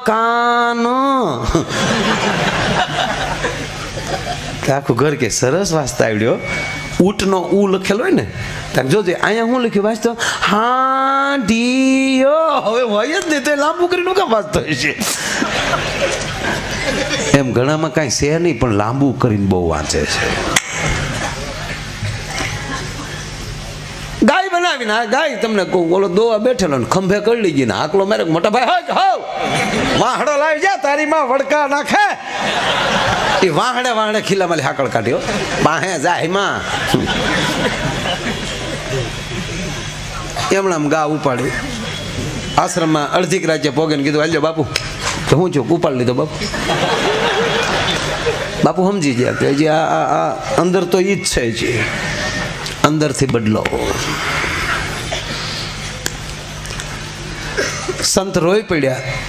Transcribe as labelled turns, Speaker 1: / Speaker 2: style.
Speaker 1: કાનો આખું ઘર કે સરસ વાંચતા આવડ્યો. ઊંટનો ઉ લખેલો હોય ને ત્યારે જોજે અહીંયા હું લખ્યું વાંચતો હાંડિયો. હવે હોય જ નહીં તો લાંબુ કરીને કામ વાંચતો હોય છે. એમ ઘણામાં કાંઈ છે નહીં પણ લાંબુ કરીને બહુ વાંચે છે. ગાય બનાવીને આ ગાય તમને કહું ઓલો દોવા બેઠેલો ને ખંભે કરી લીધી ને આકલો મારે મોટા ભાઈ હો વાહડો લાવી જા તારી માં વડકા નાખે. એ વાહડે વાહડે ખીલામાં હાકળ કાઢ્યો બાહે જાય માં એમણે આમ ગા ઉપાડી આશ્રમમાં અડધીક રાજ્ય પોગે ને કીધું હાલજો બાપુ તો હું છું ઉપાડ લીધો બાપુ. બાપુ સમજી ગયા કે હજી આ અંદર તો ઈ જ છે જ અંદરથી બદલો. સંત રોઈ પડ્યા.